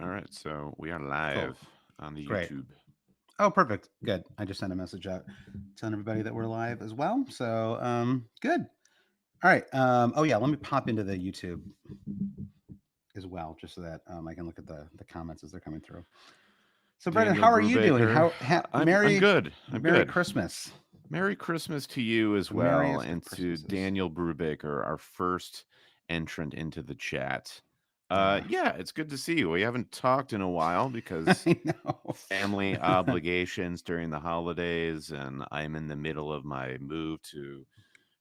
All right, so we are Cool. live on the Great. YouTube. Oh, perfect. Good. I just sent a message out telling everybody that we're live as well. So, good. All right. Oh yeah, let me pop into the YouTube as well, just so that I can look at the comments as they're coming through. So, Brendan, Daniel how are you doing? Brubaker. I'm Merry good. I'm Merry good. Christmas. Merry Christmas to you as The well, merriest of and to Christmases. Daniel Brubaker, our first entrant into the chat. Yeah, Yeah, it's good to see you. We haven't talked in a while because I know. family obligations during the holidays, and I'm in the middle of my move to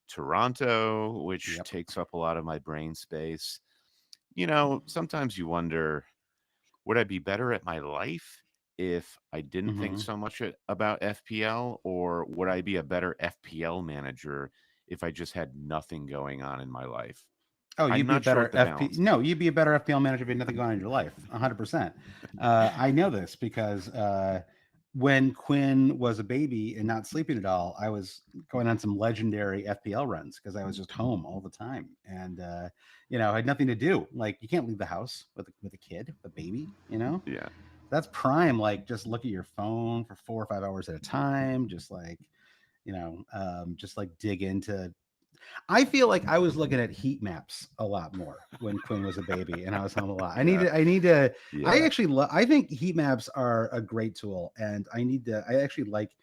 Toronto, which Yep. takes up a lot of my brain space. Sometimes you wonder, would I be better at my life if I didn't think Hmm. so much about FPL, or would I be a better FPL manager if I just had nothing going on in my life? Oh, I'm you'd be a not sure better what the FP. balance is. No, you'd be a better FPL manager if you had nothing going on in your life. 100%. I know this because when Quinn was a baby and not sleeping at all, I was going on some legendary FPL runs because I was just home all the time, and I had nothing to do. Like you can't leave the house with a kid, a baby. Yeah. That's prime. Like just look at your phone for 4 or 5 hours at a time. Just like dig into. I feel like I was looking at heat maps a lot more when Quinn was a baby and I was home a lot. I need Yeah. to. I need to. I Yeah. actually. I think heat maps are a great tool, and I need to. I actually like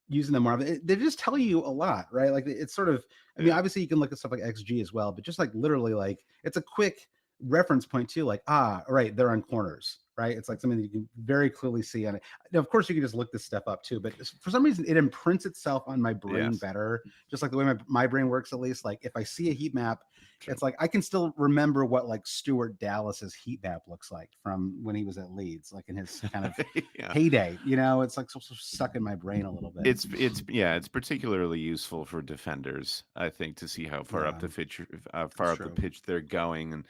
using them more. They just tell you a lot, right? Like it's sort of. I mean, Yeah. obviously you can look at stuff like XG as well, but just like literally, like it's a quick reference point too. Like all right, they're on corners, right? It's like something that you can very clearly see on it. Now, of course, you can just look this stuff up too, but for some reason, it imprints itself on my brain Yes. better, just like the way my brain works. At least, like if I see a heat map, True. it's like I can still remember what like Stuart Dallas's heat map looks like from when he was at Leeds, like in his kind of Yeah. heyday. It's like so stuck in my brain a little bit. It's particularly useful for defenders, I think, to see how far up Yeah, the pitch that's far up the true. pitch they're going. And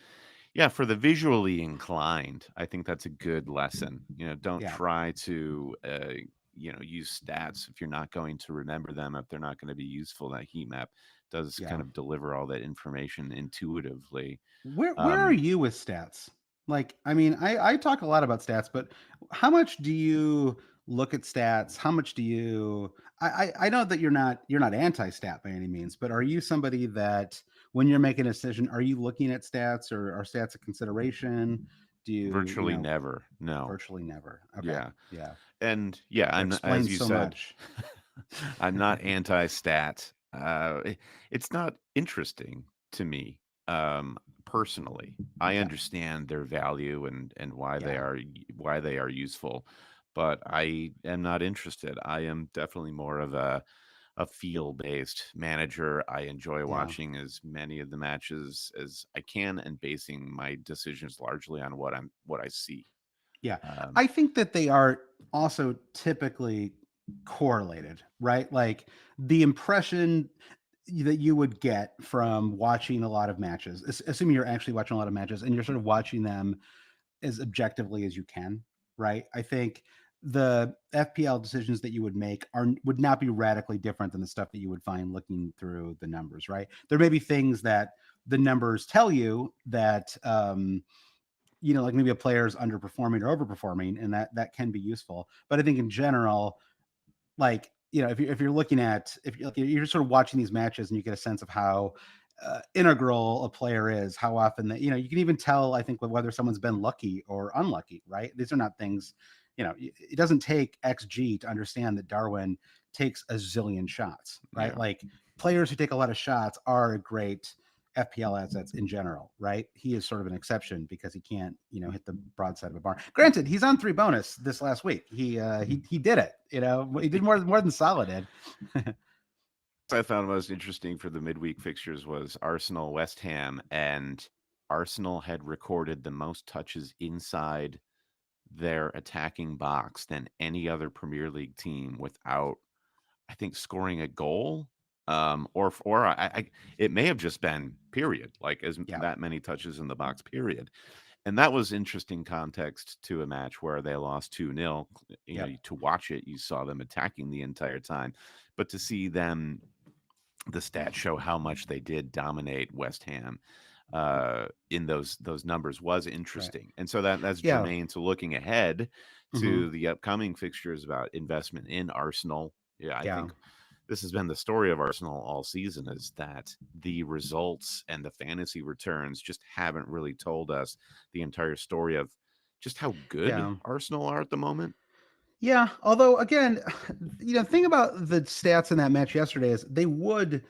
yeah, for the visually inclined, I think that's a good lesson. Don't Yeah, try to use stats if you're not going to remember them, if they're not going to be useful. That heat map does kind yeah. of deliver all that information intuitively. Where are Um, you with stats? Like, I mean, I talk a lot about stats, but how much do you look at stats? How much do you? I know that you're not anti-stat by any means, but are you somebody that when you're making a decision, are you looking at stats or are stats a consideration? Do Virtually never. No. virtually never? Okay, Yeah. yeah, And yeah, that as explains you so said, much. I'm not anti-stat. It's not interesting to me, personally. I Yeah, understand their value and yeah, why they are useful, but I am not interested. I am definitely more of a feel-based manager. I enjoy yeah. watching as many of the matches as I can and basing my decisions largely on what I see. Yeah. Um, I think that they are also typically correlated, right? Like the impression that you would get from watching a lot of matches, assuming you're actually watching a lot of matches and you're sort of watching them as objectively as you can, right? I think the FPL decisions that you would make would not be radically different than the stuff that you would find looking through the numbers, right? There may be things that the numbers tell you that like maybe a player is underperforming or overperforming, and that can be useful. But I think in general, like if you're looking at if you're, like, you're sort of watching these matches and you get a sense of how integral a player is, how often that you can even tell. I think whether someone's been lucky or unlucky. Right? These are not things. It doesn't take XG to understand that Darwin takes a zillion shots. Right? yeah. Like players who take a lot of shots are great FPL assets in general, right? He is sort of an exception because he can't, hit the broadside of a barn. Granted, he's on 3 bonus this last week. He did it. He did more than Salah did. I found most interesting for the midweek fixtures was Arsenal West Ham, and Arsenal had recorded the most touches inside their attacking box than any other Premier League team without, I think, scoring a goal. It may have just been period, like as Yeah, that many touches in the box period. And that was interesting context to a match where they lost 2-0. yep, To watch it, you saw them attacking the entire time, but to see them, the stats show how much they did dominate West Ham. in those numbers was Right. interesting. And so that's Yeah. germane to looking ahead Hmm. to the upcoming fixtures about investment in Arsenal. Yeah, I Yeah. think this has been the story of Arsenal all season, is that the results and the fantasy returns just haven't really told us the entire story of just how good Yeah. Arsenal are at the moment. Yeah. Although again, thing about the stats in that match yesterday is they would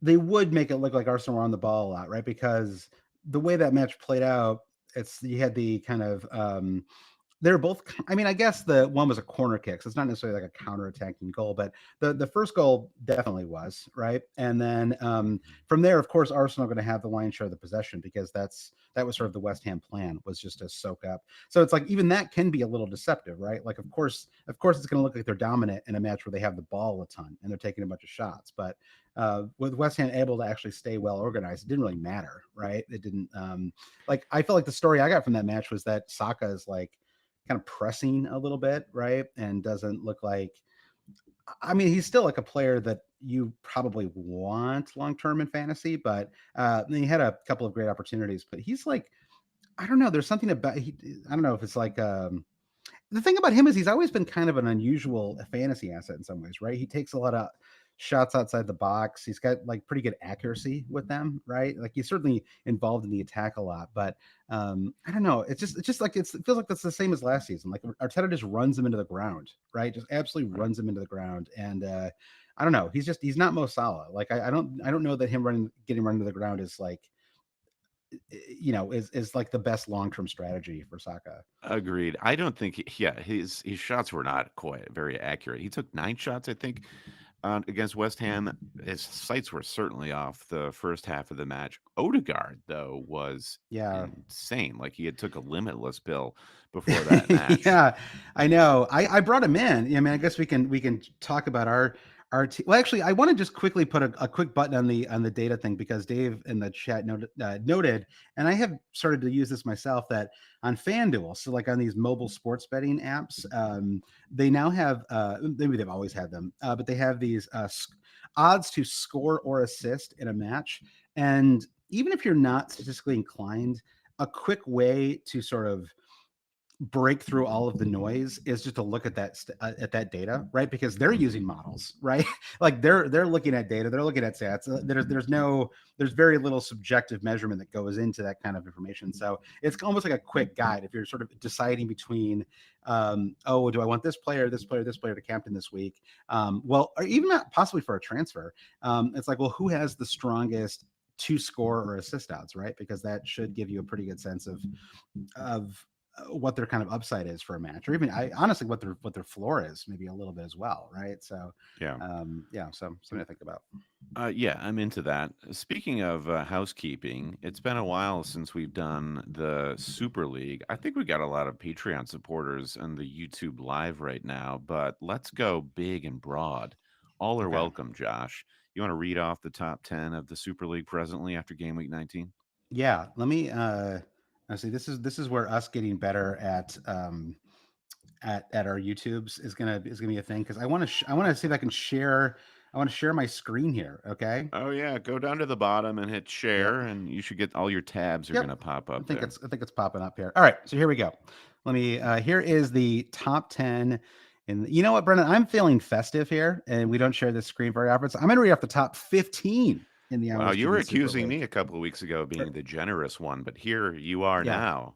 make it look like Arsenal were on the ball a lot, right? Because the way that match played out, it's you had the kind of they're both. I mean, I guess the one was a corner kick, so it's not necessarily like a counter-attacking goal, but the first goal definitely was right. And then from there, of course, Arsenal are going to have the lion's share of the possession because that was sort of the West Ham plan, was just to soak up. So it's like even that can be a little deceptive, right? Like of course, it's going to look like they're dominant in a match where they have the ball a ton and they're taking a bunch of shots, but with West Ham able to actually stay well organized, it didn't really matter, right? It didn't. Like I felt like the story I got from that match was that Saka is like kind of pressing a little bit, right? And doesn't look like, I mean, he's still like a player that you probably want long term in fantasy, but he had a couple of great opportunities, but he's like, I don't know, there's something about I don't know if it's like the thing about him is he's always been kind of an unusual fantasy asset in some ways, right? He takes a lot of shots outside the box. He's got like pretty good accuracy with them, right? Like he's certainly involved in the attack a lot, but I don't know. It's just like it feels like that's the same as last season. Like Arteta just runs him into the ground, right? Just absolutely Right. runs him into the ground, and I don't know. He's not Mo Salah. Like I don't know that him getting run into the ground is like is like the best long term strategy for Saka. Agreed. I don't think yeah, his shots were not quite very accurate. He took 9 shots, I think, against West Ham. His sights were certainly off the first half of the match. Odegaard, though, was Yeah. insane. Like he had took a limitless pill before that match. Yeah, I know. I brought him in. I mean, I guess we can talk about our team. Well, actually, I want to just quickly put a quick button on the data thing because Dave in the chat noted, and I have started to use this myself, that on FanDuel, so like on these mobile sports betting apps, they now have maybe they've always had them, but they have these odds to score or assist in a match, and even if you're not statistically inclined, a quick way to sort of break through all of the noise is just to look at that data, right? Because they're using models, right? Like they're looking at data, they're looking at stats. There's very little subjective measurement that goes into that kind of information. So it's almost like a quick guide if you're sort of deciding between, oh, do I want this player, this player, this player to captain this week? Well, or even not possibly for a transfer. It's like, well, who has the strongest to score or assist odds, right? Because that should give you a pretty good sense of what their kind of upside is for a match, or even I honestly what their floor is, maybe a little bit as well, right? So, Yeah. yeah, so something to think about. Yeah, I'm into that. Speaking of housekeeping, it's been a while since we've done the Super League. I think we got a lot of Patreon supporters on the YouTube live right now, but let's go big and broad. All are Okay, welcome, Josh. You want to read off the top 10 of the Super League presently after game week 19? yeah. Let me. Let's see. This is where us getting better at our YouTubes is gonna be a thing because I want to see if I can share. I want to share my screen here. Okay. Oh, yeah. Go down to the bottom and hit Yep. share, and you should get all your tabs are going Yep. to pop I up think there. it's popping up here. All right, so here we go. Let me. Here is the top 10. And you know what, Brendan? I'm feeling festive here, and we don't share this screen very often. So I'm going to read off the top 15 in the Wow, you were IWSGD Super accusing League. me a couple of weeks ago of being the generous one, but here you are Yeah. now.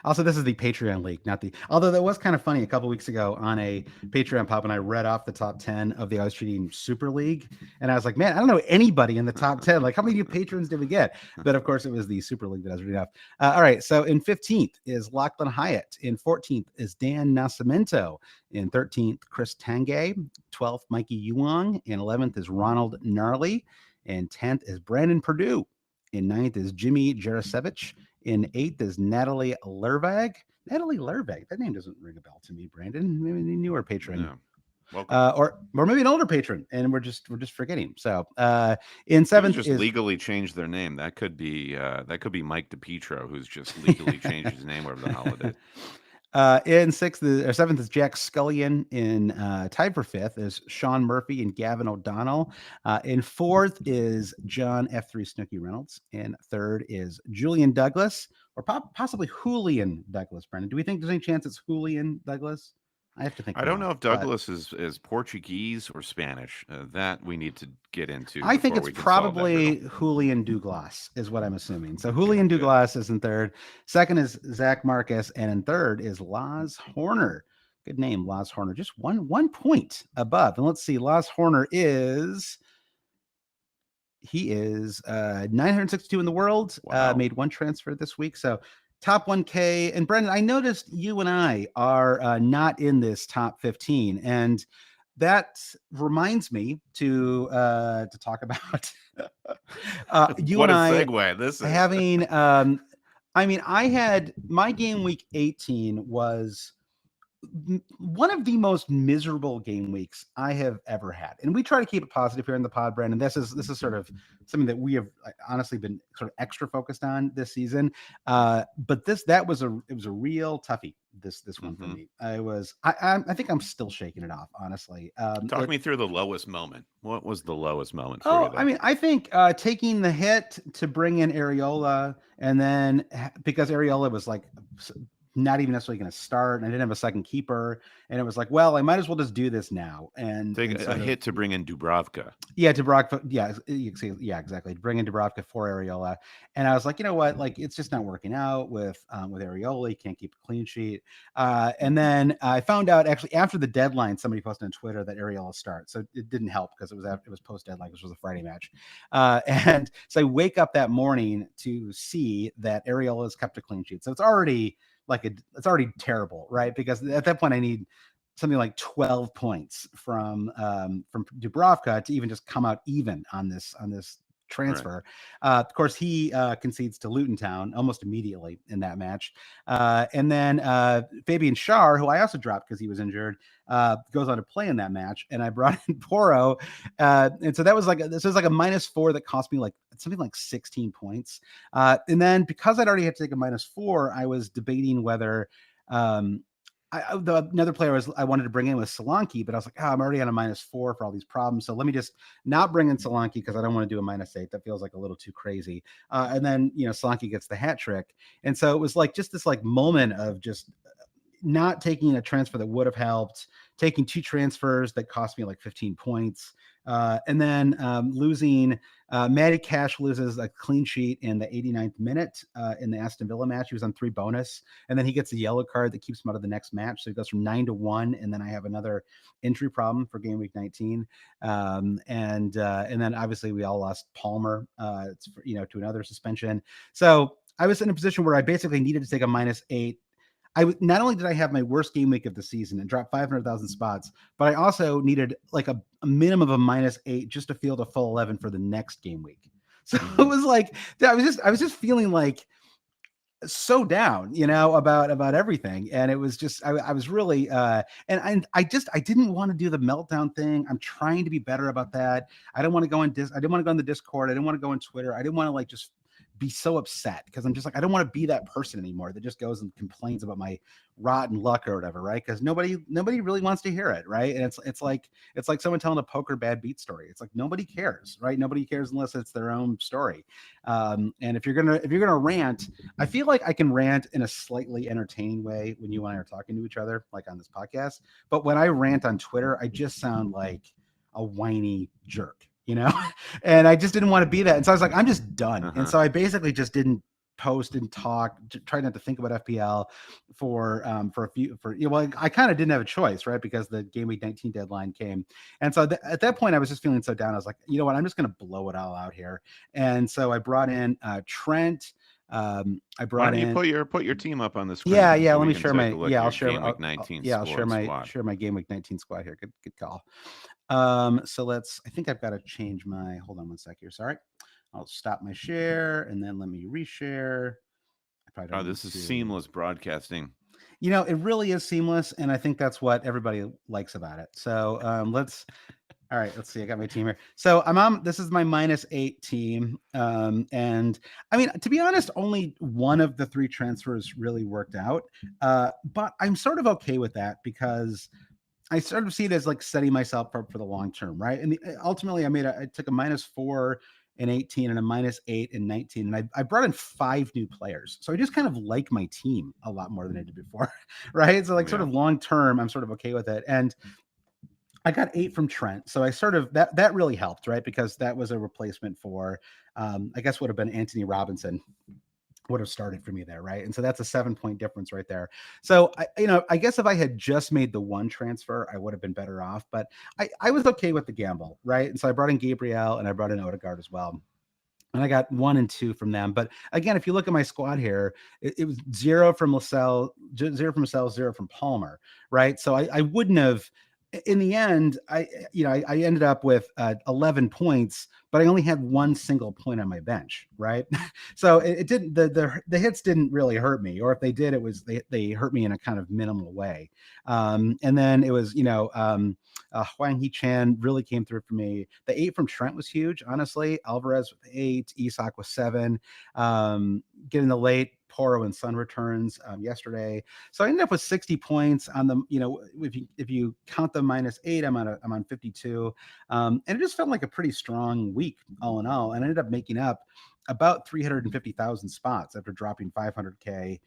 Also, this is the Patreon league, not the. Although that was kind of funny a couple weeks ago on a Patreon pop, and I read off the top 10 of the I was treating Super League, and I was like, man, I don't know anybody in the top 10. Like, how many new patrons did we get? But of course, it was the Super League that I was reading off. All right, so in 15th is Lachlan Hyatt. In 14th is Dan Nascimento. In 13th, Chris Tangay. 12th, Mikey Yuang. In 11th is Ronald Gnarly. In 10th is Brandon Purdue. In 9th is Jimmy Jarosevich. In 8th is Natalie Lervag. Natalie Lervag. That name doesn't ring a bell to me, Brandon. Maybe a newer patron. Yeah. Welcome. Or maybe an older patron, and we're just forgetting. So in Could have 7th just is legally changed their name. That could be Mike DePietro, who's just legally changed his name over the holidays. In sixth or seventh is Jack Scullion. In tied for fifth is Sean Murphy and Gavin O'Donnell. In fourth is John F3 Snooky Reynolds. In third is Julian Douglas, or possibly Julian Douglas. Brendan, do we think there's any chance it's Julian Douglas? I have to think. I don't know if but Douglas is Portuguese or Spanish. That we need to get into I think before it's we can solve that riddle. probably Julian Douglas is what I'm assuming. So Julian Good. Douglas is in third. Second is Zach Marcus, and in third is Laz Horner. Good name, Laz Horner. Just one point above. And let's see, Laz Horner is 962 in the world. Wow. Made one transfer this week, so top 1K. And Brendan, I noticed you and I are not in this top 15, and that reminds me to talk about you What and a I segue this is. having. I mean, I had my game week 18 was one of the most miserable game weeks I have ever had, and we try to keep it positive here in the pod, Brandon. This is sort of something that we have honestly been sort of extra focused on this season. But that was a real toughie. This one for me. I think I'm still shaking it off, honestly. Talk me through the lowest moment. What was the lowest moment for Oh, you there? I mean, I think taking the hit to bring in Areola, and then because Areola was like not even necessarily going to start, and I didn't have a second keeper, and it was like, well, I might as well just do this now. And take a hit to bring in Dubravka. Yeah, Dubravka. Yeah, exactly. Bring in Dubravka for Areola, and I was like, you know what? Like, it's just not working out with Areola. He can't keep a clean sheet. And then I found out actually after the deadline, somebody posted on Twitter that Areola starts, so it didn't help because it was post deadline. This was a Friday match, and so I wake up that morning to see that Areola has kept a clean sheet. So it's already it's already terrible, right? Because at that point I need something like 12 points from Dubravka to even just come out even on this transfer. Right. Of course, he concedes to Luton Town almost immediately in that match. And then Fabian Schär, who I also dropped because he was injured, goes on to play in that match. And I brought in Porro. And so that was like a -4 that cost me like something like 16 points. And then because I'd already had to take a -4, I was debating whether another player I wanted to bring in was Solanke, but I was like, I'm already on a -4 for all these problems. So let me just not bring in Solanke because I don't want to do a -8. That feels like a little too crazy. And then, Solanke gets the hat trick. And so it was like just this like moment of just not taking a transfer that would have helped, taking two transfers that cost me like 15 points, and then losing. Matty Cash loses a clean sheet in the 89th minute in the Aston Villa match. He was on 3 bonus, and then he gets a yellow card that keeps him out of the next match. So he goes from 9-1, and then I have another injury problem for game week 19. And then obviously we all lost Palmer, to another suspension. So I was in a position where I basically needed to take a -8. Not only did I have my worst game week of the season and drop 500,000 spots, but I also needed like a minimum of a -8 just to field a full 11 for the next game week. So it was like I was just feeling like so down, about everything, and it was just I was really and I didn't want to do the meltdown thing. I'm trying to be better about that. I didn't want to go on the Discord. I didn't want to go on Twitter. I didn't want to like just be so upset because I'm just like I don't want to be that person anymore that just goes and complains about my rotten luck or whatever, right? Because nobody really wants to hear it, right? And it's like someone telling a poker bad beat story. It's like nobody cares, right? Nobody cares unless it's their own story. And if you're gonna rant, I feel like I can rant in a slightly entertaining way when you and I are talking to each other, like on this podcast. But when I rant on Twitter, I just sound like a whiny jerk. And I just didn't want to be that. And so I was like, I'm just done. And so I basically just didn't post and talk, try not to think about FPL I kind of didn't have a choice, right? Because the game week 19 deadline came. And so at that point I was just feeling so down. I was like, you know what, I'm just going to blow it all out here. And so I brought in Trent. I brought in. You put your team up on the screen. Yeah. So let me share my. I'll share game week 19. I'll share my game week 19 squad here. Good call. So I think I've got to change hold on one sec here. Sorry. I'll stop my share and then let me reshare. This is seamless broadcasting. It really is seamless. And I think that's what everybody likes about it. So all All right, let's see. I got my team here. So I'm on. This is my -8 team, and I mean, to be honest, only one of the three transfers really worked out. But I'm sort of okay with that because I sort of see it as like setting myself up for the long term, right? And ultimately, I took a -4 in 18 and a -8 in 19, and I brought in 5 new players, so I just kind of like my team a lot more than I did before, right? So like sort Yeah. of long term, I'm sort of okay with it, and I got 8 from Trent, so I sort of that really helped, right? Because that was a replacement for, I guess would have been Anthony Robinson would have started for me there, right? And so that's a 7 point difference right there. So I guess if I had just made the one transfer, I would have been better off. But I was okay with the gamble, right? And so I brought in Gabriel and I brought in Odegaard as well. And I got 1 and 2 from them. But again, if you look at my squad here, it was 0 from Lascelles, 0 from 0 from Palmer, right? So I wouldn't have. In the end, I ended up with 11 points, but I only had one single point on my bench, right? So it didn't the hits didn't really hurt me, or if they did, it was they hurt me in a kind of minimal way. And then it was Huang He Chan really came through for me. The 8 from Trent was huge, honestly. Alvarez with 8, Isak with 7. Getting the late Poro and Sun returns yesterday, so I ended up with 60 points on the. If you count the -8, I'm on 52, and it just felt like a pretty strong week all in all, and I ended up making up about 350,000 spots after dropping 500k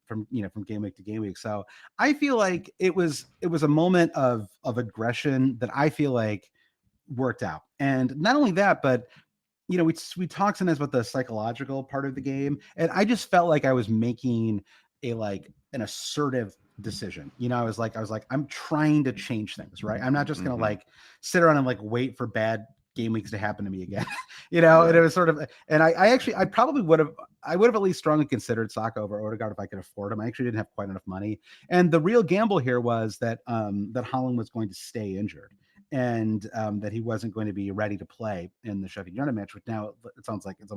from game week to game week. So I feel like it was a moment of aggression that I feel like worked out. And not only that, but we talked sometimes about the psychological part of the game, and I just felt like I was making an assertive decision. I was like, I'm trying to change things, right? I'm not just gonna Hmm. sit around and wait for bad game weeks to happen to me again. And it Right. was sort of, and I actually, I probably would have at least strongly considered Saka over Odegaard if I could afford him. I actually didn't have quite enough money, and the real gamble here was that Haaland was going to stay injured, and that he wasn't going to be ready to play in the Sheffield United match. Which now it sounds like it's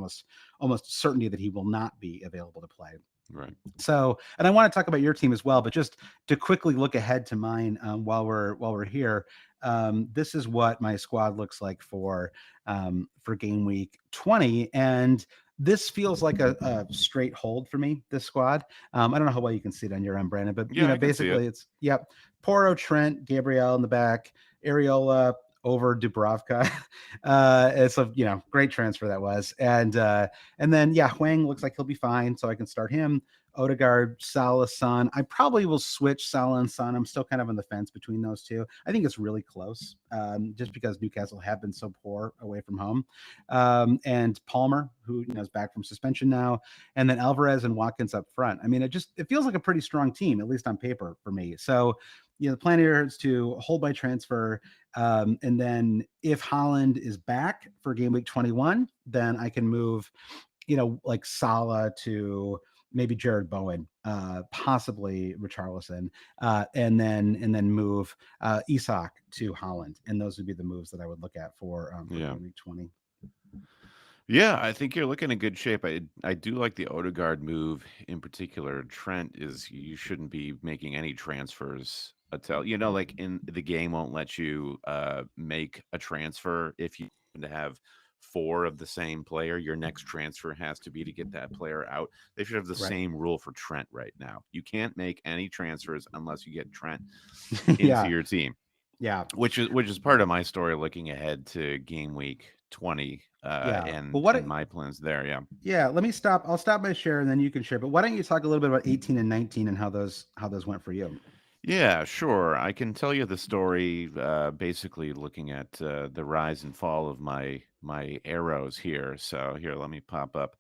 almost certainty that he will not be available to play. Right. So, and I want to talk about your team as well, but just to quickly look ahead to mine while we're here, this is what my squad looks like for game week 20, and this feels like a straight hold for me. This squad, I don't know how well you can see it on your end, Brandon, but Yeah, I can see it. basically it's Poro, Trent, Gabriel in the back, Areola over Dubravka. It's a great transfer that was, and then Huang looks like he'll be fine, so I can start him. Odegaard, Salah, Son. I probably will switch Salah and Son. I'm still kind of on the fence between those two. I think it's really close, just because Newcastle have been so poor away from home. And Palmer, who is back from suspension now, and then Alvarez and Watkins up front. I mean, it feels like a pretty strong team, at least on paper for me. So, the plan here is to hold my transfer, and then if Haaland is back for game week 21, then I can move, like Salah to maybe Jared Bowen, possibly Richarlison, and then move Isak to Holland, and those would be the moves that I would look at for Yeah. game week 20. Yeah, I think you're looking in good shape. I do like the Odegaard move in particular. Trent is you shouldn't be making any transfers until like in the game won't let you make a transfer if you happen to have four of the same player. Your next transfer has to be to get that player out. They should have the Right. same rule for Trent right now. You can't make any transfers unless you get Trent into Yeah. your team, Yeah. which is part of my story looking ahead to game week 20 Yeah. Well, and my plans there. Yeah. yeah, let me stop. I'll stop my share and then you can share. But why don't you talk a little bit about 18 and 19 and how those went for you? Yeah, sure. I can tell you the story, basically looking at the rise and fall of my arrows here. So here, let me pop up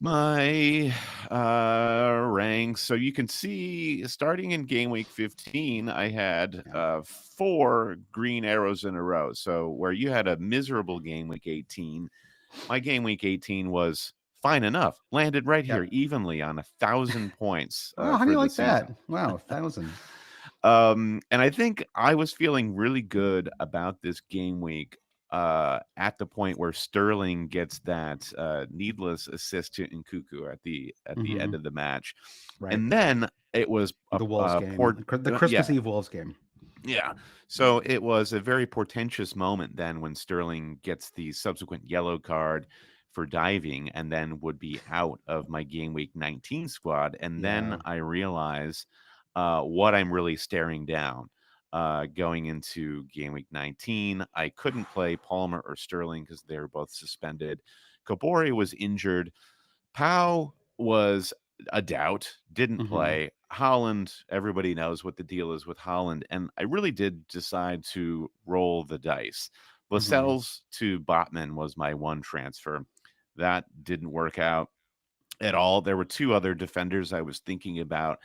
my ranks. So you can see starting in game week 15, I had Yeah. four green arrows in a row. So where you had a miserable game week 18, my game week 18 was fine enough. Landed right Yeah. here evenly on 1,000 points Oh, how do for you the like season. that? Wow, 1,000. And I think I was feeling really good about this game week at the point where Sterling gets that needless assist to Nkuku at the end Hmm. of the match, Right. and then it was The Wolves a game, poor the yeah. Christmas Eve Wolves game. Yeah. So it was a very portentous moment then when Sterling gets the subsequent yellow card for diving and then would be out of my game week 19 squad. And then Yeah. I realize what I'm really staring down. Going into game week 19, I couldn't play Palmer or Sterling because they were both suspended. Kabore was injured. Pau was a doubt, didn't Hmm. play. Haaland, everybody knows what the deal is with Haaland. And I really did decide to roll the dice. Hmm. Lascelles to Botman was my one transfer. That didn't work out at all. There were two other defenders I was thinking about.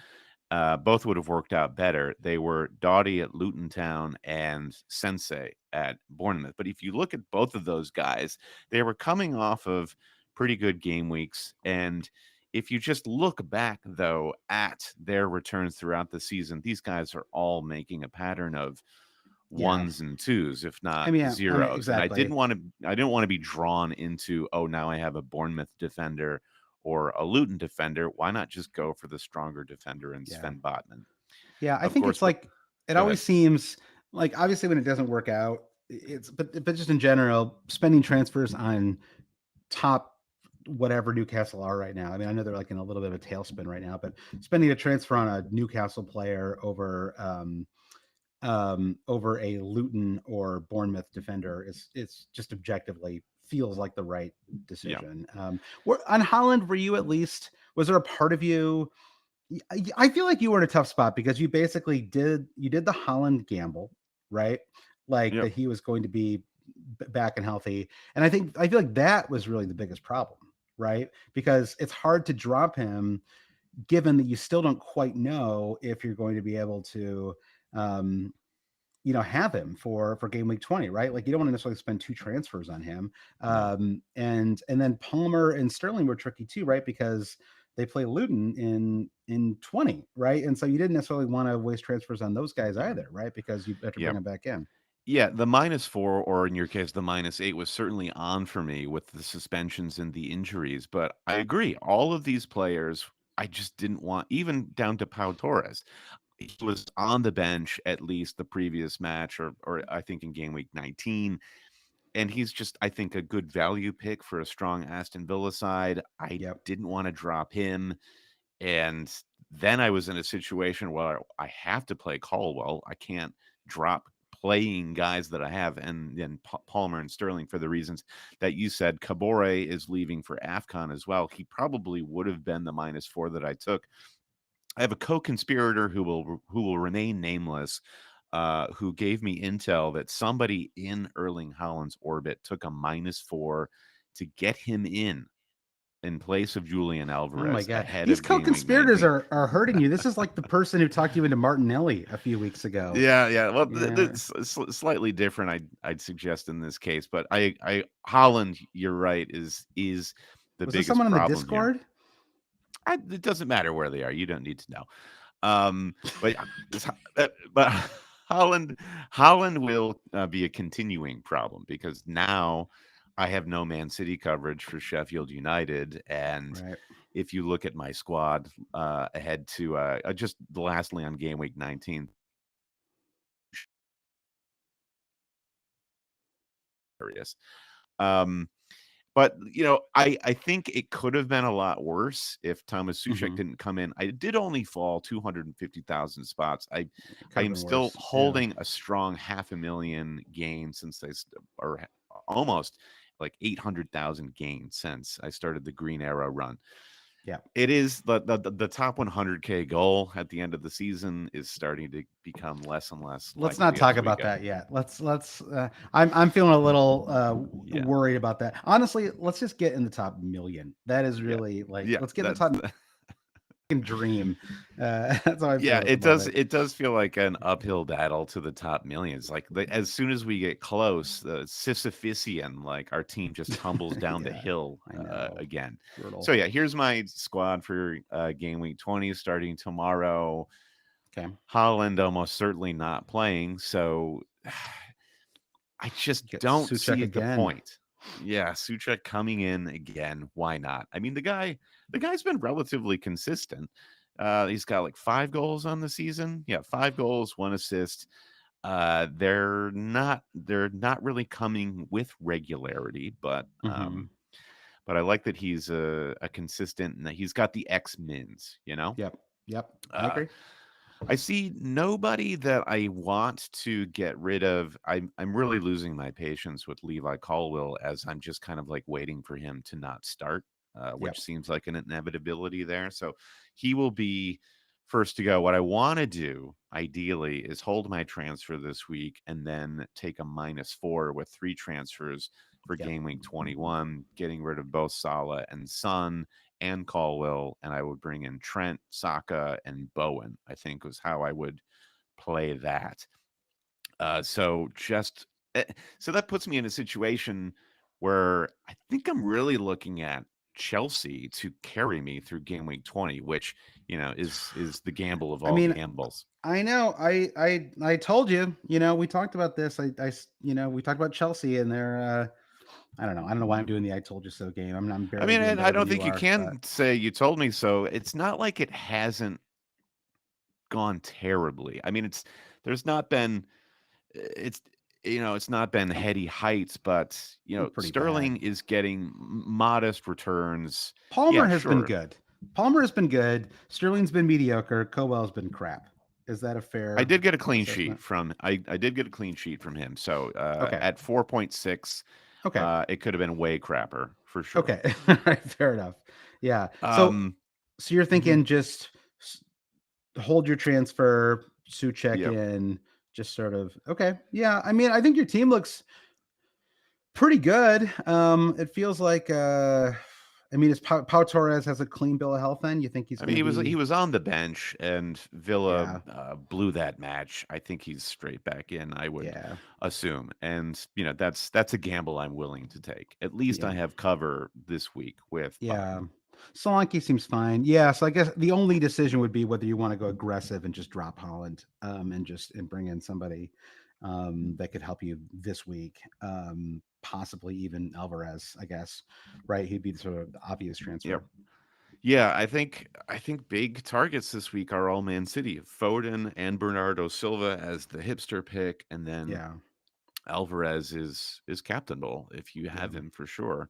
Both would have worked out better. They were Doughty at Luton Town and Sensei at Bournemouth. But if you look at both of those guys, they were coming off of pretty good game weeks. And if you just look back, though, at their returns throughout the season, these guys are all making a pattern of Yeah. ones and twos, if I not mean, I mean, zeros. And exactly. I didn't want to be drawn into, oh, now I have a Bournemouth defender or a Luton defender. Why not just go for the stronger defender and Yeah. Sven Botman? Yeah. I Of think it's course, what like, it go ahead. always seems like, obviously when it doesn't work out, but just in general, spending transfers on top whatever Newcastle are right now. I mean, I know they're like in a little bit of a tailspin right now, but spending a transfer on a Newcastle player over a Luton or Bournemouth defender is it's just objectively feels like the right Yeah. decision. On Holland, were you at least was there a part of you? I feel like you were in a tough spot because you did the Holland gamble, right? Like Yep. that he was going to be back and healthy, and I feel like that was really the biggest problem, right? Because it's hard to drop him given that you still don't quite know if you're going to be able to um, have him for game week 20, right? Like you don't want to necessarily spend two transfers on him. No. And then Palmer and Sterling were tricky too, right? Because they play Luton in 20, right? And so you didn't necessarily want to waste transfers on those guys Yeah. either, right? Because you have to Yeah. bring them back in. Yeah, the -4, or in your case, the -8 was certainly on for me with the suspensions and the injuries. But I agree, all of these players, I just didn't want, even down to Pau Torres. He was on the bench at least the previous match, or I think in game week 19. And he's just, I think, a good value pick for a strong Aston Villa side. I Yep. didn't want to drop him. And then I was in a situation where I have to play Caldwell. I can't drop playing guys that I have, and then Palmer and Sterling for the reasons that you said. Kabore is leaving for AFCON as well. He probably would have been the -4 that I took. I have a co-conspirator who will remain nameless, who gave me intel that somebody in Erling Haaland's orbit took a -4 to get him in place of Julian Oh my Alvarez god, ahead these of game week co-conspirators 19. are hurting you. This is like the person who talked you into Martinelli a few weeks ago. Yeah, yeah. Well, Yeah. that's slightly different. I'd suggest in this case, but I Holland, you're right, is the Was there biggest someone in the problem here. Discord? It doesn't matter where they are. You don't need to know. But yeah, but Holland Holland will be a continuing problem because now I have no Man City coverage for Sheffield United, and Right. if you look at my squad ahead to just lastly on game week 19 areas. Um, but I think it could have been a lot worse if Thomas Suchek Hmm. didn't come in. I did only fall 250,000 spots. It could have I'm been still worse. Yeah. holding a strong 500,000 gain since or almost like 800,000 gains since I started the Green Arrow run. Yeah. It is the top 100K goal at the end of the season is starting to become less and less Let's not likely talk as we about go. that yet. Let's. I'm feeling a little Yeah, worried about that. Honestly, let's just get in the top million. That is yeah, really like yeah. let's get in the That's top dream. That's how I Yeah, feel at the moment. it does feel like an uphill battle to the top millions. Like as soon as we get close, the Sisyphusian, like our team just tumbles down the Yeah, hill I know. again. So Brutal. yeah, here's my squad for game week 20 starting tomorrow. Okay. Holland almost certainly not playing, so I just Get don't Suchek see the again. point. Yeah, Suchek coming in again. Why not? I mean, the guy's been relatively consistent. He's got like 5 goals on the season. Yeah, 5 goals, 1 assist. They're not really coming with regularity, Hmm. but I like that he's a consistent and that he's got the X mins, you know? Yep. Yep. I Uh, agree. I see nobody that I want to get rid of. I'm really losing my patience with Levi Colwill as I'm just kind of like waiting for him to not start, which Yep. seems like an inevitability there. So he will be first to go. What I want to do ideally is hold my transfer this week and then take a -4 with 3 transfers for Yep. game week 21, getting rid of both Salah and Son and Colwell, and I would bring in Trent, Saka, and Bowen. I think was how I would play that. So just eh, so that puts me in a situation where I think I'm really looking at Chelsea to carry me through game week 20, which is the gamble of I all mean, gambles. I know. I told you. We talked about this. We talked about Chelsea and their. I don't know. I don't know why I'm doing the "I told you so" game. I'm I barely mean, doing and I better than don't you think you are, but can say you told me so. It's not like it hasn't gone terribly. I mean, there's not been it's it's not been heady heights, but it's been pretty bad. Sterling is getting modest returns. Palmer Yeah, has been sure. good. Palmer has been good. Sterling's been mediocre. Cowell's been crap. Is that a I fair did get a clean sheet assessment? from I did get a clean sheet from him. So Okay. at 4.6, Okay. it could have been way crapper for sure. Okay. All right. Fair enough. Yeah. So, Um, so you're mhm, thinking just hold your transfer, check yep. in, just sort of okay. Yeah. I mean, I think your team looks pretty good. It feels like I mean, is Pau Torres has a clean bill of health then? You think he's I mean, gonna he be was on the bench, and Villa yeah, blew that match. I think he's straight back in. I would yeah, assume, and that's a gamble I'm willing to take. At least I yeah. have cover this week with Yeah. Button. Solanke seems fine. Yeah, so I guess the only decision would be whether you want to go aggressive and just drop Holland, and bring in somebody that could help you this week. Possibly even Alvarez, I guess. Right? He'd be sort of the obvious Yep. transfer. Yeah, I think big targets this week are all Man City, Foden and Bernardo Silva as the hipster pick, and then Yeah. Alvarez is captainable if you Yeah. have him for sure.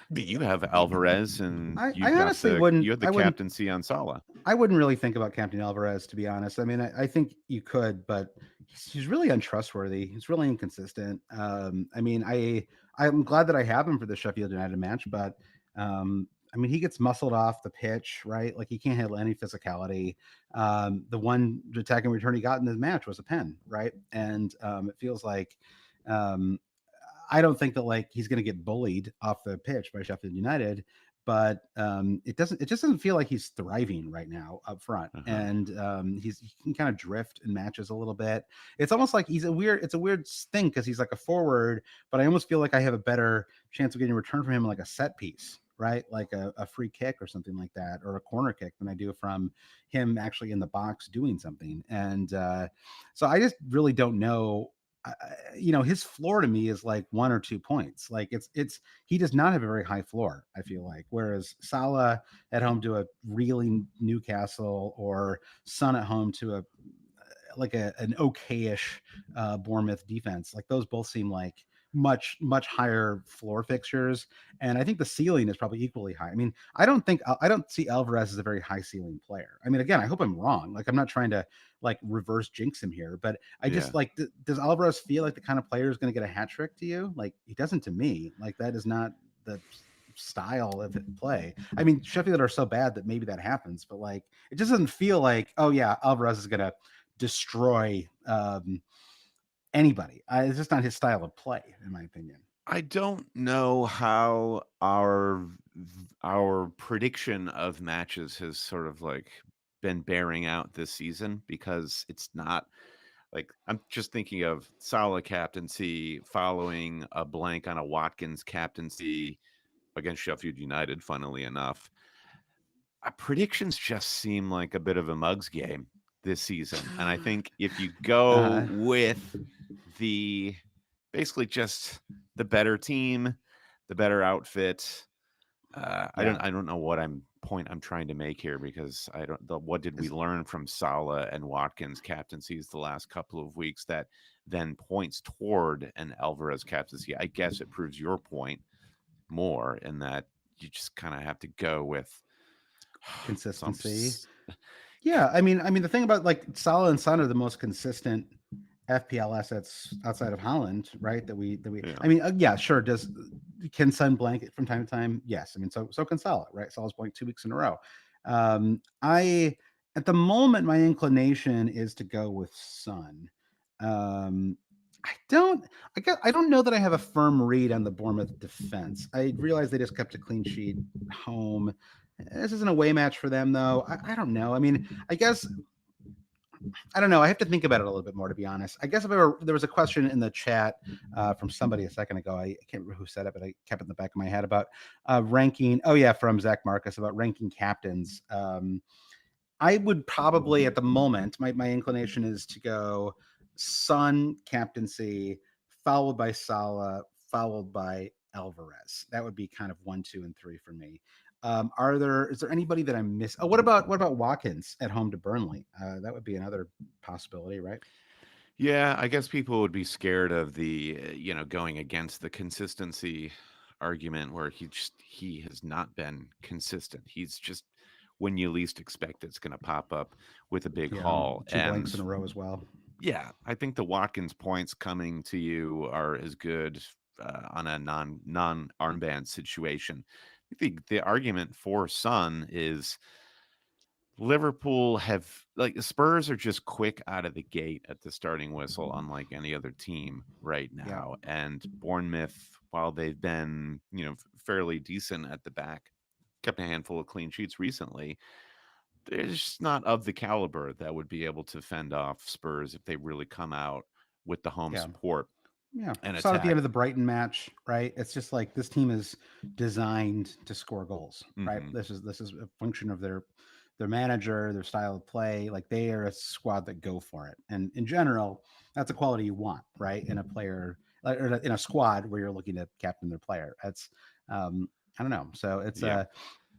But The- you have Alvarez, and I honestly wouldn't you have the I wouldn't captaincy on Salah. I wouldn't really think about Captain Alvarez, to be honest. I mean, I think you could, but he's really untrustworthy. He's really inconsistent. I mean, I'm glad that I have him for the Sheffield United match, but I mean, he gets muscled off the pitch, right? Like he can't handle any physicality. The one attacking return he got in this match was a pen, right? And it feels like um, I don't think that like he's going to get bullied off the pitch by Sheffield United, but it just doesn't feel like he's thriving right now up front, Uh-huh. and he can kind of drift in matches a little bit. It's almost like it's a weird thing because he's like a forward, but I almost feel like I have a better chance of getting a return from him like a set piece. Right, like a free kick or something like that, or a corner kick, than I do from him actually in the box doing something. And so I just really don't know his floor to me is like 1 or 2 points. Like it's he does not have a very high floor, I feel like. Whereas Salah at home to a really Newcastle, or Son at home to an okayish Bournemouth defense. Like those both seem like much higher floor fixtures, and I think the ceiling is probably equally high. I mean, I don't see Alvarez as a very high ceiling player. I mean, again, I hope I'm wrong. Like I'm not trying to like reverse jinx him here, but I Yeah. just like does Alvarez feel like the kind of player who's going to get a hat trick to you? Like he doesn't to me. Like that is not the style of play. I mean, Sheffield are so bad that maybe that happens, but like it just doesn't feel like, oh yeah, Alvarez is gonna destroy anybody. It's just not his style of play, in my opinion. I don't know how our prediction of matches has sort of like been bearing out this season because it's not like I'm just thinking of Salah captaincy following a blank on a Watkins captaincy against Sheffield United, funnily enough. Predictions just seem like a bit of a mugs game this season. And I think if you go Uh, with the basically just the better team, the better outfit, Yeah. I don't know what I'm trying to make here because I don't what did we Is learn from Salah and Watkins captaincies the last couple of weeks that then points toward an Alvarez captaincy? I guess it proves your point more in that you just kind of have to go with some consistency. Yeah, I mean, the thing about like Salah and Son are the most consistent FPL assets outside of Holland, right? That we. yeah. I mean, yeah, sure. Does can Son blank it from time to time? Yes. I mean, so can Salah, right? Salah's blanked 2 weeks in a row. I at the moment my inclination is to go with Son. Um, I don't. I don't know that I have a firm read on the Bournemouth defense. I realize they just kept a clean sheet home. This is an away match for them, though. I don't know. I mean, I guess I don't know. I have to think about it a little bit more, to be honest. I guess if there was a question in the chat from somebody a second ago. I can't remember who said it, but I kept it in the back of my head about ranking. Oh yeah, from Zach Marcus about ranking captains. I would probably at the moment, my inclination is to go Son captaincy, followed by Salah, followed by Alvarez. That would be kind of 1, 2, and 3 for me. Is there anybody that I miss? Oh, what about Watkins at home to Burnley? That would be another possibility, right? Yeah, I guess people would be scared of the, going against the consistency argument where he has not been consistent. He's just when you least expect it's going to pop up with a big Yeah, haul. two And blanks in a row as well. yeah, I think the Watkins points coming to you are as good on a non armband situation. I think the argument for Sun is Liverpool have like Spurs are just quick out of the gate at the starting whistle, unlike any other team right Yeah, now. And Bournemouth, while they've been, fairly decent at the back, kept a handful of clean sheets recently. They're just not of the caliber that would be able to fend off Spurs if they really come out with the home yeah. support Yeah. and Saw it at the attack. end of the Brighton match, right? It's just like this team is designed to score goals, right? Hmm. This is a function of their manager, their style of play. Like they are a squad that go for it. And in general, that's a quality you want, right? In a player or in a squad where you're looking to captain their player. That's I don't know. So it's Yeah.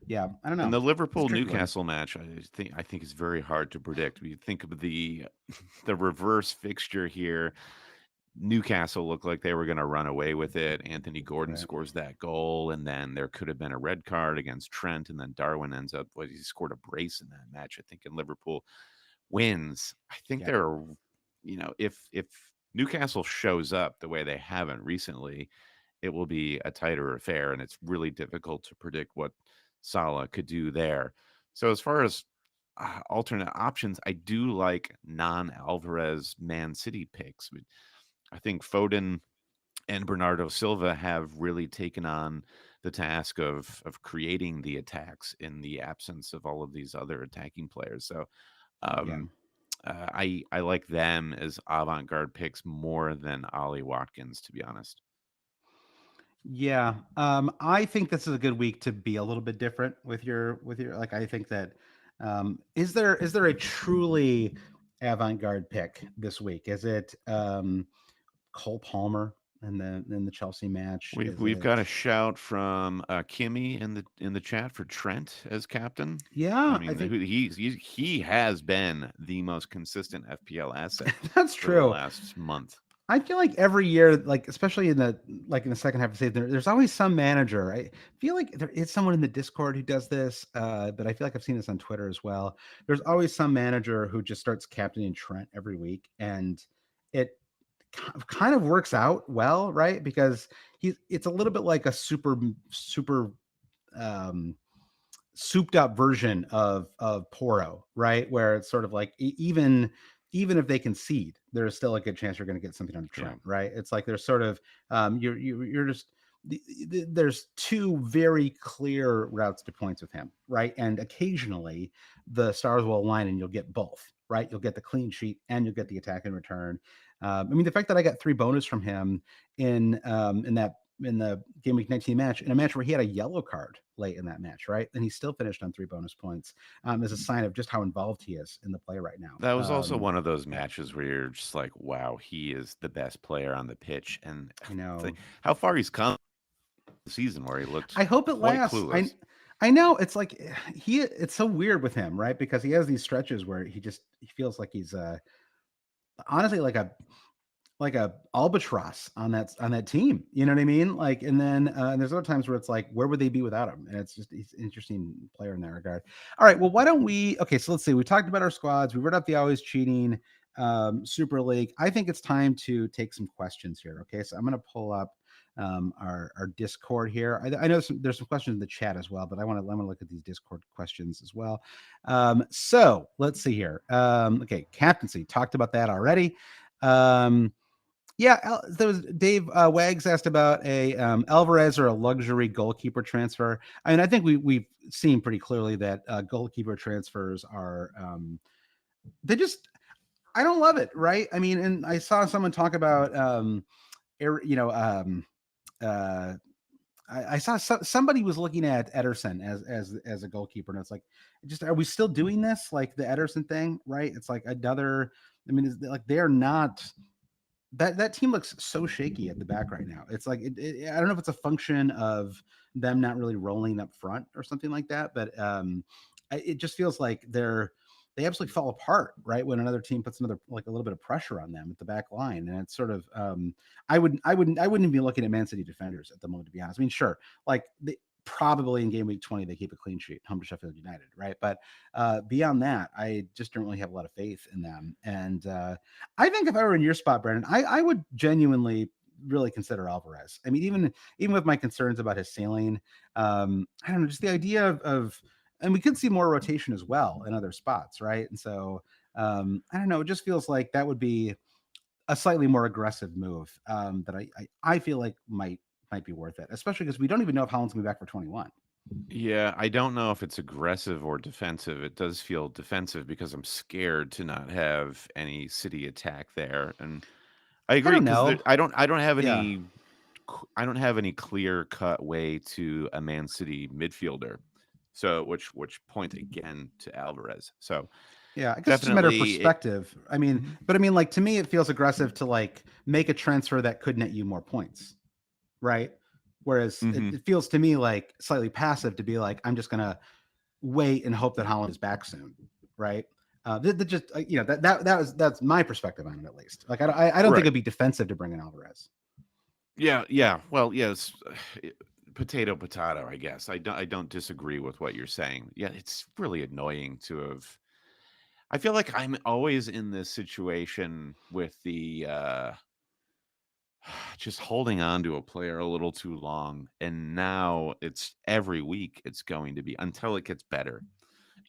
yeah, I don't And know. the It's a Liverpool tricky one. Newcastle match, I think is very hard to predict. You think of the the reverse fixture here. Newcastle looked like they were going to run away with it. Anthony Gordon Right. scores that goal, and then there could have been a red card against Trent, and then Darwin ends up. He scored a brace in that match, I think, and Liverpool wins. I think Yeah. they're, if Newcastle shows up the way they haven't recently, it will be a tighter affair, and it's really difficult to predict what Salah could do there. So as far as alternate options, I do like non-Alvarez Man City picks. I think Foden and Bernardo Silva have really taken on the task of creating the attacks in the absence of all of these other attacking players. So Yeah. um, I like them as avant-garde picks more than Ollie Watkins, to be honest. Yeah, I think this is a good week to be a little bit different with your like. I think that is there a truly avant-garde pick this week? Is it Cole Palmer in the Chelsea match? We've Is we've got it a shout from Kimmy in the chat for Trent as captain. I yeah? I mean, think he has been the most consistent FPL asset that's for the true. last month. I feel like every year, like especially in the second half of the season, there's always some manager. I feel like there is someone in the Discord who does this, but I feel like I've seen this on Twitter as well. There's always some manager who just starts captaining Trent every week, and it kind of works out well, right? Because it's a little bit like a super um, souped up version of Poro, right? Where it's sort of like even if they concede, there's still a good chance you're going to get something on Yeah. Trent, right? It's like there's sort of you're just there's two very clear routes to points with him, right? And occasionally the stars will align and you'll get both, right? You'll get the clean sheet and you'll get the attack in return. I mean, the fact that I got 3 bonus from him in the game week 19 match, in a match where he had a yellow card late in that match, right? And he still finished on 3 bonus points, is a sign of just how involved he is in the play right now. That was also one of those Yeah, matches where you're just like, wow, he is the best player on the pitch. And I know. how far he's come. season where he looked I hope it quite lasts. clueless. I know it's like it's so weird with him, right? Because he has these stretches where he feels like he's honestly like a albatross on that team. You know what I mean? Like, and then and there's other times where it's like, where would they be without him? And it's just he's an interesting player in that regard. All right, well, why don't we? Okay, so let's see. We talked about our squads. We read up the always cheating Super League. I think it's time to take some questions here. Okay, so I'm going to pull up our Discord here. I know there's some questions in the chat as well, but I want to look at these Discord questions as well. So let's see here. Okay, captaincy talked about that already. Yeah, there was Dave Wags asked about a Alvarez or a luxury goalkeeper transfer. I mean, I think we've seen pretty clearly that goalkeeper transfers are they just I don't love it, right? I mean, and I saw someone talk about you know uh, I saw somebody was looking at Ederson as a goalkeeper, and it's like, just are we still doing this like the Ederson thing, right? It's like another. I mean, it's like they're not that team looks so shaky at the back right now. It's like I don't know if it's a function of them not really rolling up front or something like that, but it just feels like they absolutely fall apart right when another team puts another like a little bit of pressure on them at the back line, and it's sort of I wouldn't be looking at Man City defenders at the moment, to be honest. I mean, sure, like probably in game week 20 they keep a clean sheet, home to Sheffield United, right? But beyond that, I just don't really have a lot of faith in them, and I think if I were in your spot, Brandon, I would genuinely really consider Alvarez. I mean, even with my concerns about his ceiling, I don't know, just the idea of and we could see more rotation as well in other spots, right? And so I don't know, it just feels like that would be a slightly more aggressive move that I feel like might be worth it, especially because we don't even know if Holland's gonna be back for 21. Yeah, I don't know if it's aggressive or defensive. It does feel defensive because I'm scared to not have any city attack there. And I I agree don't because know. I don't have Yeah. any I don't have any clear cut way to a Man City midfielder. So which point again to Alvarez. So Yeah, I guess it's just a matter of definitely it. perspective. I mean, Mhm. but I mean, like to me, it feels aggressive to like make a transfer that could net you more points, right? Whereas Mhm. it feels to me like slightly passive to be like, I'm just gonna wait and hope that Holland is back soon, right? Just that's my perspective on it at least. Like I don't think Right. it'd be defensive to bring in Alvarez. Yeah, yeah. Well, yes, potato, potato. I guess I don't disagree with what you're saying. Yeah, it's really annoying to have. I feel like I'm always in this situation with the just holding on to a player a little too long, and now it's every week it's going to be until it gets better.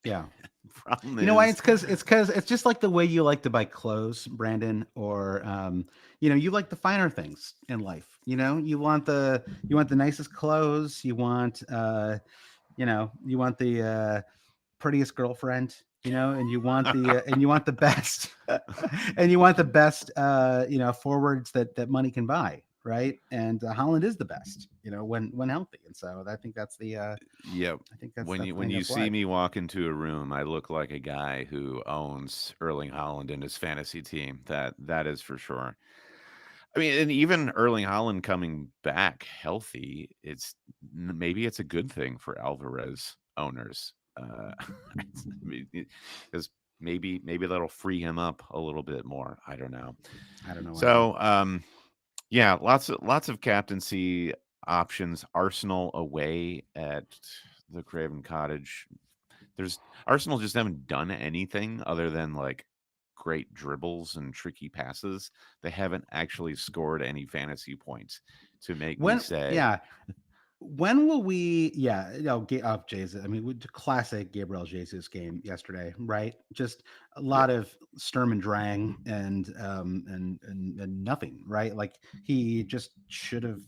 Yeah. Problem You know why? is, It's because it's just like the way you like to buy clothes, Brandon, or you like the finer things in life. You want the nicest clothes. You want the prettiest girlfriend. And you want the best, and you want the best, forwards that money can buy, right? And Holland is the best, when healthy, and so I think that's the yeah. I think that's When that's you I when think you that's see why. me walk into a room, I look like a guy who owns Erling Haaland in his fantasy team. That is for sure. I mean, and even Erling Haaland coming back healthy, maybe it's a good thing for Alvarez owners. Because maybe that'll free him up a little bit more. I don't know. I don't know either. So, yeah, lots of captaincy options. Arsenal away at the Craven Cottage. There's Arsenal just haven't done anything other than like great dribbles and tricky passes. They haven't actually scored any fantasy points to make me When say, yeah, when will we? Yeah, Jesus. I mean, classic Gabriel Jesus game yesterday, right? Just a yeah, lot of Sturm and Drang and nothing, right? Like he just should have.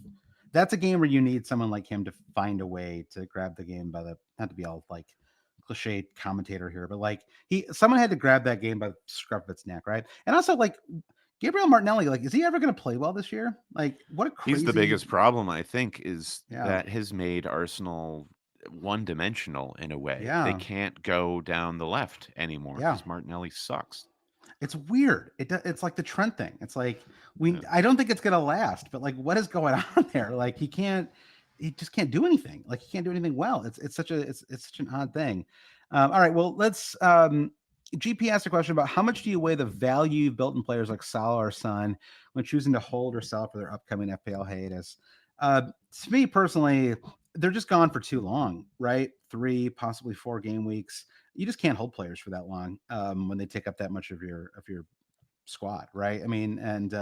That's a game where you need someone like him to find a way to grab the game by the not to be all like cliche commentator here, but like someone had to grab that game by the scruff of its neck, right? And also like Gabriel Martinelli, like, is he ever going to play well this year? Like, what a he's the crazy, biggest problem. I think is yeah, that has made Arsenal one-dimensional in a way. They yeah, can't go down the left anymore yeah. because Martinelli sucks. It's weird. It's like the Trent thing. It's like Yeah. I don't think it's going to last, but like, what is going on there? Like, he can't. he just can't do anything. Like he can't do anything well. It's such an odd thing. All right, well let's. GP asked a question about how much do you weigh the value you've built in players like Salah or Son when choosing to hold or sell for their upcoming FPL hiatus. Uh, to me personally, they're just gone for too long, right? 3, possibly 4 game weeks. You just can't hold players for that long when they take up that much of your squad, right? I mean, and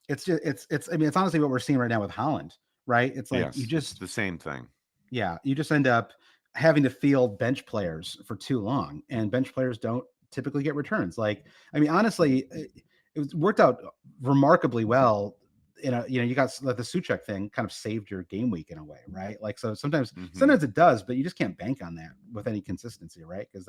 it's just it's I mean, it's honestly what we're seeing right now with Haaland, right? It's like you Yes, it's just the same thing. yeah, you just end up having to field bench players for too long, and bench players don't typically get returns. Like, I mean, honestly, it was worked out remarkably well. You got the Suchek thing kind of saved your game week in a way, right? Like, so Hmm. sometimes it does, but you just can't bank on that with any consistency, right? Because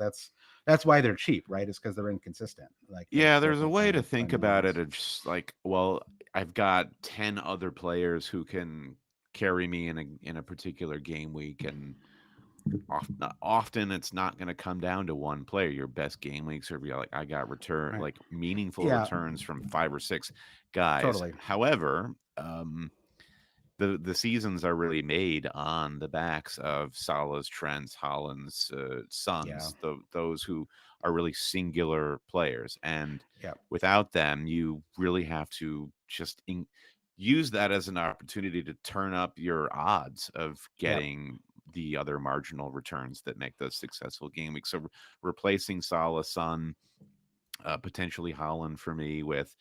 that's why they're cheap, right? It's because they're inconsistent. Like Yeah, they'll there's a take way to five think million about bucks. it. It's just like, well, I've got 10 other players who can carry me in a particular game week, and often it's not going to come down to one player. Your best game weeks are be like, I got Right. meaningful Yeah, returns from 5 or 6 guys. totally. However, the seasons are really made on the backs of Salah's, Trent's, Holland's, Yeah. Sons, those who are really singular players. And Yeah. without them, you really have to just use that as an opportunity to turn up your odds of Yeah. getting the other marginal returns that make those successful game weeks. So replacing Salah, Son, potentially Holland for me with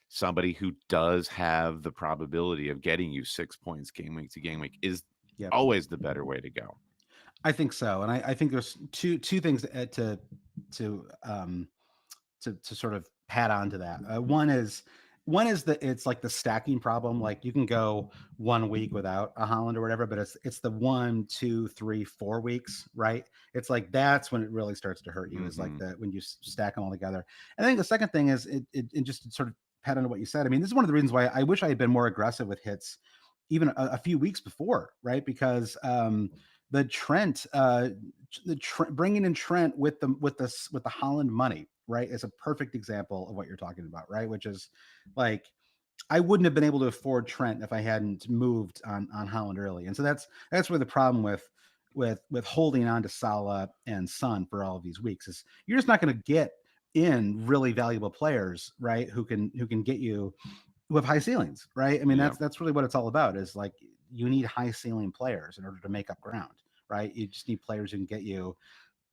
somebody who does have the probability of getting you 6 points game week to game week is Yep. always the better way to go. I think so, and I think there's two things to um to sort of pat on to that. One is that it's like the stacking problem. Like you can go 1 week without a Holland or whatever, but it's the 1, 2, 3, 4 weeks, right? It's like that's when it really starts to hurt you. Is like Hmm. that when you stack them all together. And I think the second thing is it just to sort of pat on to what you said. I mean, this is one of the reasons why I wish I had been more aggressive with hits even a few weeks before, right? Because the Trent, bringing in Trent with the Holland money, right, is a perfect example of what you're talking about, right? Which is like I wouldn't have been able to afford Trent if I hadn't moved on Holland early, and so that's where the problem with holding on to Salah and Son for all of these weeks is you're just not going to get in really valuable players, right? Who can get you who have high ceilings, right? I mean, Yeah. that's really what it's all about. Is like you need high ceiling players in order to make up ground, right? You just need players who can get you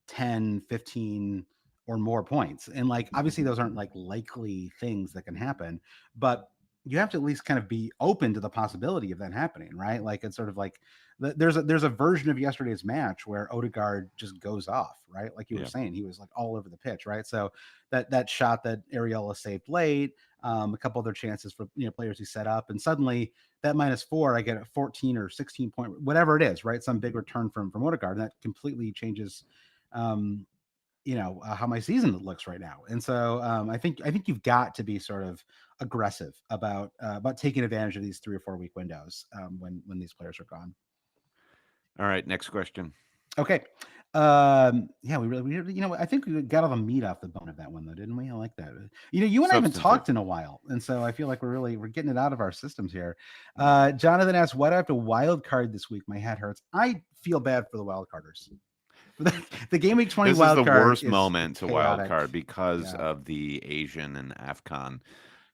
10, 15 or more points. And like obviously those aren't like likely things that can happen, but you have to at least kind of be open to the possibility of that happening, right? Like it's sort of like there's a version of yesterday's match where Odegaard just goes off, right? Like you were Yeah. saying, he was like all over the pitch, right? So that shot that Areola saved late, a couple other chances for players he set up, and suddenly that -4, I get a 14 or 16 point, whatever it is, right? Some big return from Odegaard, and that completely changes um, how my season looks right now. And so I think you've got to be sort of aggressive about taking advantage of these 3 or 4 week windows when these players are gone. All right. Next question. Okay. Yeah, I think we got all the meat off the bone of that one though, didn't we? I like that. You and I haven't Substantive. talked in a while, and so I feel like we're getting it out of our systems here. Jonathan asks, "Why do I have to wild card this week? My head hurts." I feel bad for the wild carders. The game week 20 This is wild the card worst is moment to wild chaotic. card because Yeah, of the Asian and AFCON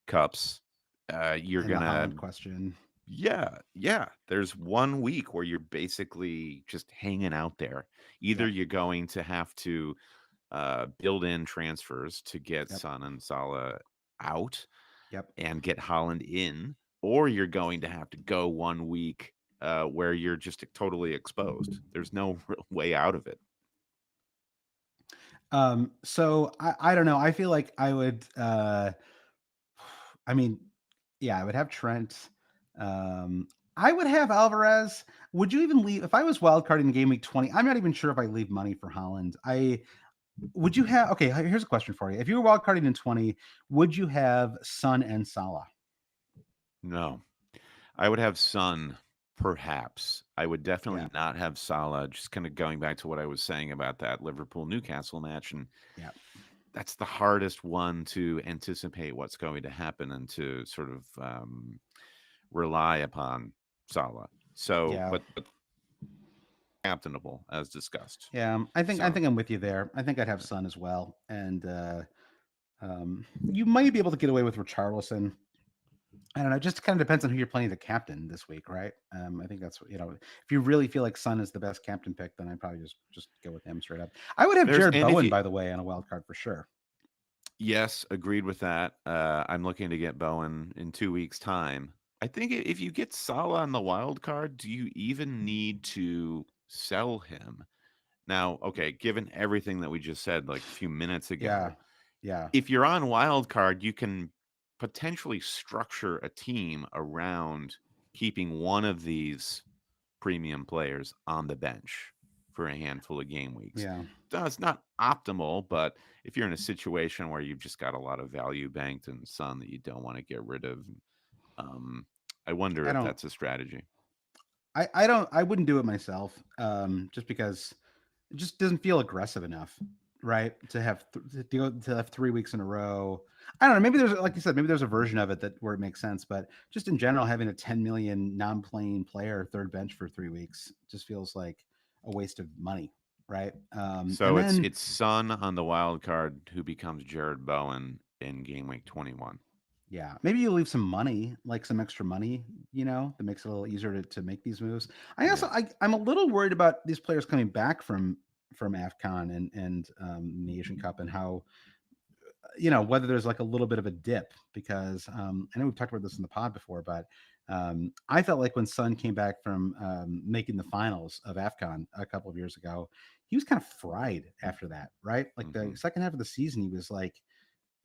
cups. You're and the gonna Holland question. Yeah. There's 1 week where you're basically just hanging out there. Either Yep, you're going to have to build in transfers to get yep, Son and Salah out yep. and get Holland in, or you're going to have to go 1 week where you're just totally exposed. There's no real way out of it. So I don't know. I feel like I would. I mean, yeah, I would have Trent. I would have Alvarez. Would you even leave if I was wildcarding in game week 20? I'm not even sure if I leave money for Holland. I would you have okay, here's a question for you. If you were wildcarding in 20, would you have Son and Salah? No, I would have Son, perhaps. I would Yeah, definitely not have Salah. Just kind of going back to what I was saying about that Liverpool Newcastle match, and yeah. that's the hardest one to anticipate what's going to happen and to sort of rely upon Salah. So, Yeah. but captainable as discussed. Yeah. I think So I'm with you there. I think I'd have Son as well. And you might be able to get away with Richarlison. I don't know. It just kind of depends on who you're playing the captain this week, right? I think that's if you really feel like Son is the best captain pick, then I'd probably just go with him straight up. I would have there's Jared and if Bowen, you by the way, on a wild card for sure. yes, agreed with that. I'm looking to get Bowen in 2 weeks' time. I think if you get Salah on the wild card, do you even need to sell him? Now, okay, given everything that we just said like a few minutes Yeah, ago, yeah, if you're on wild card, you can potentially structure a team around keeping one of these premium players on the bench for a handful of game weeks. yeah. It's not optimal, but if you're in a situation where you've just got a lot of value banked in Sun that you don't want to get rid of, um, I wonder I if don't. that's a strategy. I don't. I wouldn't do it myself. Just because it just doesn't feel aggressive enough, right? To have 3 weeks in a row. I don't know. Maybe there's, like you said, maybe there's a version of it that where it makes sense, but just in general, having a 10 million non-playing player third bench for 3 weeks just feels like a waste of money, right? And So then it's Sun on the wild card who becomes Jared Bowen in game week 21. yeah, maybe you leave some money, like some extra money, that makes it a little easier to make these moves. I Yeah. also I'm a little worried about these players coming back from AFCON and the Asian Cup and how whether there's like a little bit of a dip because I know we've talked about this in the pod before, but I felt like when Sun came back from making the finals of AFCON a couple of years ago, he was kind of fried after that, right? Like the Hmm. second half of the season, he was like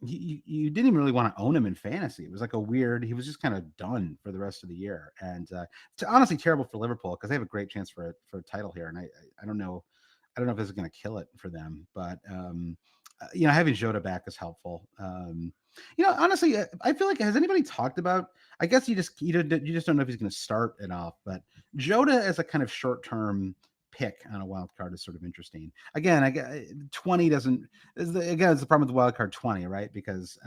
you didn't even really want to own him in fantasy. It was like a weird. He was just kind of done for the rest of the year, and it's honestly terrible for Liverpool because they have a great chance for a title here, and I don't know, if this is going to kill it for them, but having Jota back is helpful. Honestly, I feel like has anybody talked about? I guess you just don't know if he's going to start it off, but Jota as a kind of short term pick on a wild card is sort of interesting. Again, 20 doesn't again, it's the problem with the wild card 20, right? Because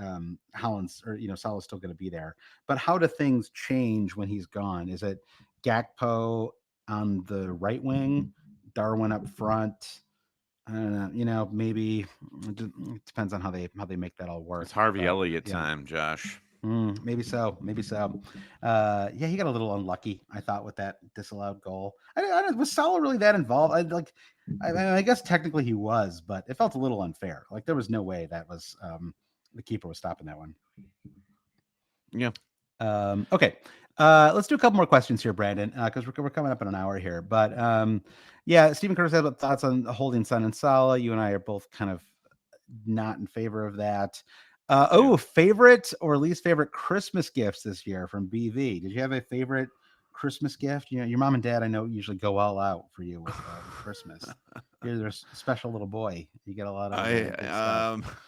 Haaland's or Salah's still going to be there. But how do things change when he's gone? Is it Gakpo on the right wing, Darwin up front? I don't know. Maybe it depends on how they make that all It's work. Harvey But Elliott yeah, time, Josh. maybe so. Maybe so. Yeah, he got a little unlucky, I thought, with that disallowed goal. I don't, was Salah really that involved? I guess technically he was, but it felt a little unfair. Like there was no way that was the keeper was stopping that one. Yeah. Okay. Let's do a couple more questions here, Brandon, because we're coming up in an hour here. But yeah, Stephen Curtis had thoughts on holding Son and Salah. You and I are both kind of not in favor of that. Yeah. Favorite or least favorite Christmas gifts this year from BV? Did you have a favorite Christmas gift? Your mom and dad, I know, usually go all out for you with Christmas. You're their special little boy. You get a lot of I good stuff.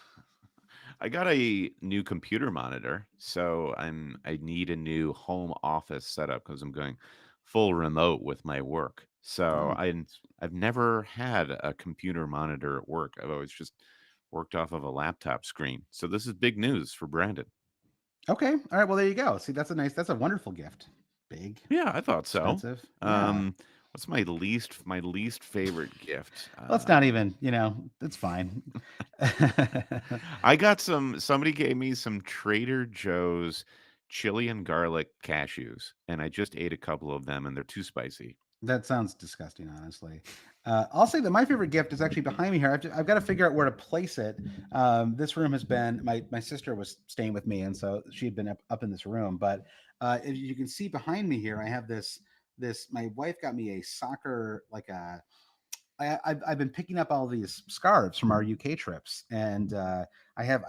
I got a new computer monitor, so I need a new home office setup because I'm going full remote with my work. So Oh, I've never had a computer monitor at work. I've always just worked off of a laptop screen. So this is big news for Brandon. okay. All right. Well, there you go. See, that's a wonderful gift. Big, Yeah, I thought so. expensive. Yeah. Um, what's my least favorite gift? Let's not even, it's fine. I got somebody gave me some Trader Joe's chili and garlic cashews, and I just ate a couple of them, and they're too spicy. That sounds disgusting, honestly. I'll say that my favorite gift is actually behind me here. I've got to figure out where to place it. This room has been my sister was staying with me, and so she had been up in this room. But if you can see behind me here, I have this. My wife got me a soccer like a I've been picking up all these scarves from our UK trips, and I have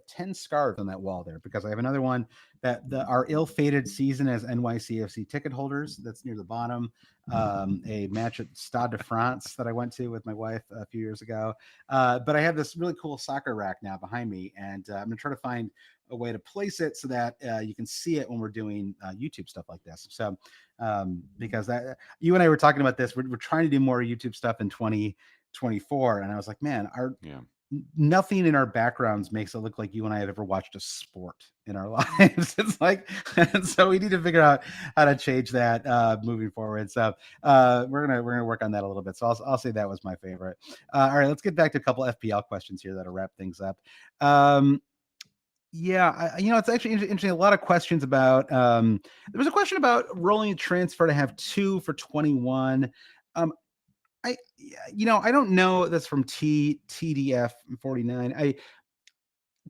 10 scarves on that wall there because I have another one that our ill-fated season as NYCFC ticket holders that's near the bottom. A match at Stade de France that I went to with my wife a few years ago. But I have this really cool soccer rack now behind me, and I'm gonna try to find a way to place it so that you can see it when we're doing YouTube stuff like this. So because that you and I were talking about this. We're trying to do more YouTube stuff in 2024, and I was like, man, Yeah. nothing in our backgrounds makes it look like you and I have ever watched a sport in our lives. It's like, and so we need to figure out how to change that moving forward. So we're gonna work on that a little bit. So I'll say that was my favorite. All right, let's get back to a couple FPL questions here that'll wrap things up. Um, yeah, it's actually interesting. A lot of questions about. There was a question about rolling a transfer to have two for 21. Um, I don't know. That's from TDF 49.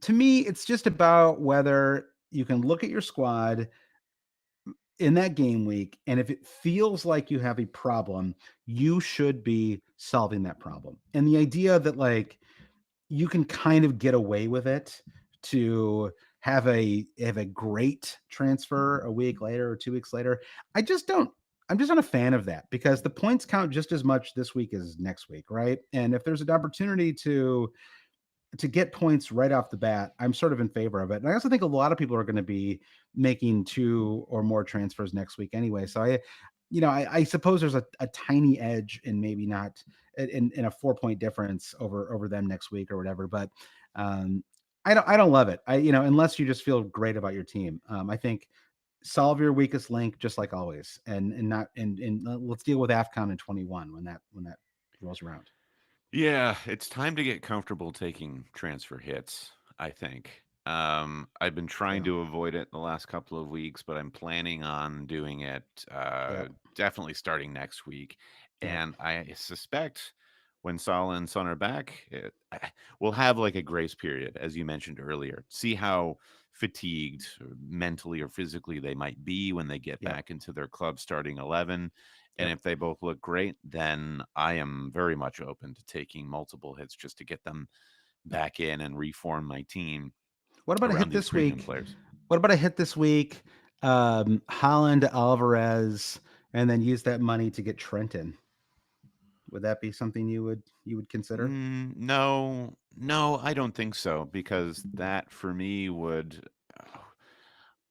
To me, it's just about whether you can look at your squad in that game week, and if it feels like you have a problem, you should be solving that problem. And the idea that like you can kind of get away with it to have a great transfer a week later or 2 weeks later. I just don't. I'm just not a fan of that because the points count just as much this week as next week, right? And if there's an opportunity to get points right off the bat, I'm sort of in favor of it. And I also think a lot of people are going to be making two or more transfers next week anyway. So I suppose there's a tiny edge and maybe not in a 4 point difference over them next week or whatever. But um, I don't love it. Unless you just feel great about your team. I think solve your weakest link just like always, and not and let's deal with AFCON in 21 when that rolls around. Yeah, it's time to get comfortable taking transfer hits, I think. I've been trying Yeah. to avoid it the last couple of weeks, but I'm planning on doing it Yep. definitely starting next week. Yep. And I suspect when Salah and Son are back, we'll have like a grace period, as you mentioned earlier. See how fatigued mentally or physically they might be when they get Yep. back into their club starting 11. And Yep. if they both look great, then I am very much open to taking multiple hits just to get them back in and reform my team What about a around hit these this premium week? players. What about a hit this week? Haaland, Alvarez, and then use that money to get Trenton. Would that be something you would consider? No, no, I don't think so because that for me would.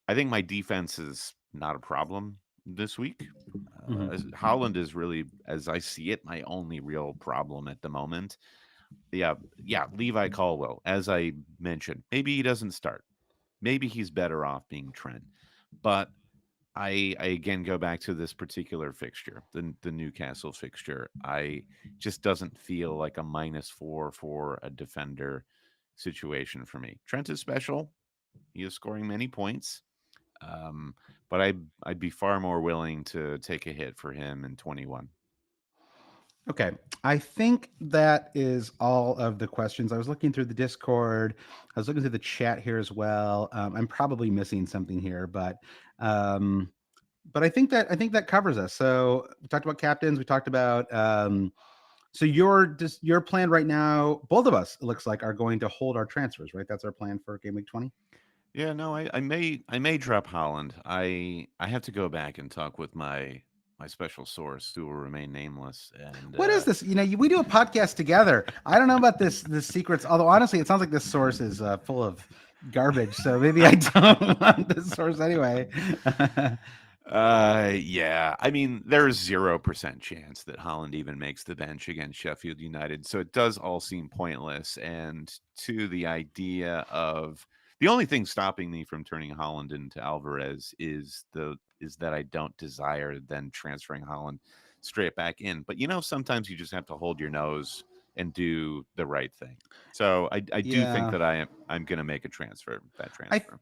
I think my defense is not a problem this week. Hmm. Holland is really, as I see it, my only real problem at the moment. Yeah, yeah, Levi Caldwell, as I mentioned, maybe he doesn't start. Maybe he's better off being Trent. But I again go back to this particular fixture, the Newcastle fixture. I just doesn't feel like a -4 for a defender situation for me. Trent is special. He is scoring many points. Um, but I'd be far more willing to take a hit for him in 21. Okay. I think that is all of the questions. I was looking through the Discord. I was looking through the chat here as well. I'm probably missing something here, um, but I think that covers us. So we talked about captains. We talked about so your plan right now. Both of us, it looks like, are going to hold our transfers. Right. That's our plan for game week 20. Yeah, no, I may drop Holland. I have to go back and talk with my special source who will remain nameless. And What is this? We do a podcast together. I don't know about this secrets. Although honestly, it sounds like this source is full of garbage. So maybe I don't want this source anyway. yeah, I mean, there's 0% chance that Holland even makes the bench against Sheffield United. So it does all seem pointless. And to the idea of the only thing stopping me from turning Holland into Alvarez is that I don't desire then transferring Holland straight back in. But sometimes you just have to hold your nose and do the right thing. So I do think Yeah, that I'm going to make a transfer, that I transfer.